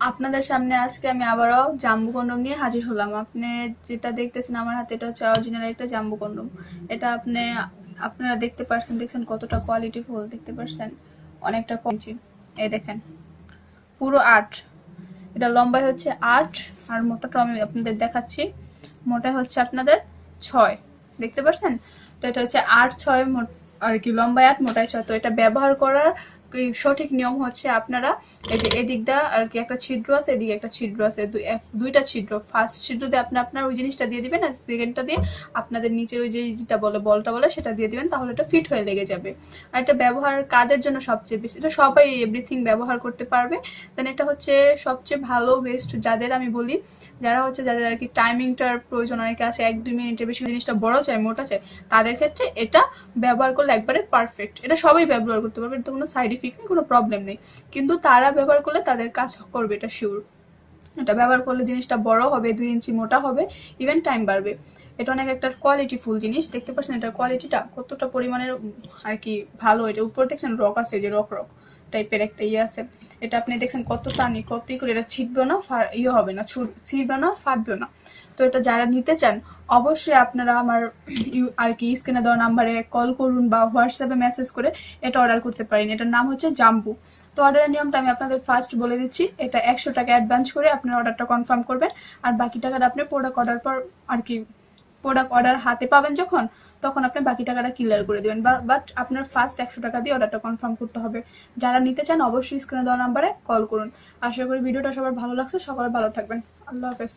আপনাদের সামনে আজকে আমি আবারও জাম্বু কন্ডম নিয়ে হাজির হলাম। আপনি যেটা দেখতেছেন আমার হাতে, এটা হচ্ছে অরিজিনাল একটা জাম্বু কন্ডম। এটা আপনারা দেখছেন কতটা কোয়ালিটি ফুল, দেখতে পাচ্ছেন অনেকটা কমছি। এই দেখেন পুরো 8, এটা লম্বায় হচ্ছে 8 আর মোটাটা আমি আপনাদের দেখাচ্ছি। মোটা হচ্ছে আপনাদের 6, দেখতে পাচ্ছেন। তো এটা হচ্ছে 8-6 আর কি, লম্বায় 8 মোটায় 6। তো এটা ব্যবহার করার সঠিক নিয়ম হচ্ছে আপনারা এই যে এদিকটা আর কি একটা ছিদ্র আছে, এদিকে একটা ছিদ্র আছে, দুইটা ছিদ্র। ফার্স্ট ছিদ্র দিয়ে আপনি আপনার ওই জিনিসটা দিয়ে দিবেন, আর সেকেন্ডটা দিয়ে আপনাদের নিচের ওই যে যেটা বলে বলটা বলে সেটা দিয়ে দিবেন, তাহলে এটা ফিট হয়ে লেগে যাবে। আর এটা ব্যবহার কাদের জন্য সবচেয়ে বেশি, এটা সবাই এভরিথিং ব্যবহার করতে পারবে। দেন এটা হচ্ছে সবচেয়ে ভালো বেস্ট যাদের আমি বলি, যাদের আর কি টাইমিংটার প্রয়োজন অনেকে আছে, 1-2 মিনিটের বেশি জিনিসটা বড় চাই মোটা চাই, তাদের ক্ষেত্রে এটা ব্যবহার করলে একবারে পারফেক্ট। এটা সবাই ব্যবহার করতে পারবে, এটা কোনো সাইড ইফেক্ট নেই, কোনো প্রবলেম নেই। কিন্তু তারা ব্যবহার করলে তাদের কাজ করবে, এটা শিওর। এটা ব্যবহার করলে জিনিসটা বড় হবে, 2 ইঞ্চি মোটা হবে, ইভেন টাইম বাড়বে। এটা অনেক একটা কোয়ালিটি ফুল জিনিস, দেখতে পাচ্ছেন এটার কোয়ালিটিটা কতটা পরিমাণের আর কি ভালো। এটা উপর দেখছেন রক আছে, যে রক রক টাইপের একটা ইয়ে আছে। এটা আপনি দেখছেন কত টানি, কত করে, এটা ছিটবে না, ইয়ে হবে না, ছিটবে না, ফাটবে না। তো এটা যারা নিতে চান অবশ্যই আপনারা আমার আর কি স্ক্রিনে দেওয়া নাম্বারে কল করুন বা হোয়াটসঅ্যাপে মেসেজ করে এটা অর্ডার করতে পারেন। এটার নাম হচ্ছে জাম্বু। তো অর্ডারের নিয়মটা আমি আপনাদের ফার্স্ট বলে দিচ্ছি। এটা 100 টাকা অ্যাডভান্স করে আপনার অর্ডারটা কনফার্ম করবেন, আর বাকি টাকাটা আপনি প্রোডাক্ট অর্ডার পর আর কি প্রোডাক্ট অর্ডার হাতে পাবেন যখন, তখন আপনি বাকি টাকাটা ক্লিয়ার করে দেবেন। বাট আপনার ফার্স্ট 100 টাকা দিয়ে অর্ডারটা কনফার্ম করতে হবে। যারা নিতে চান অবশ্যই স্ক্রিনে দেওয়া নাম্বারে কল করুন। আশা করি ভিডিওটা সবার ভালো লাগছে, সকলে ভালো থাকবেন। আল্লাহ হাফেজ।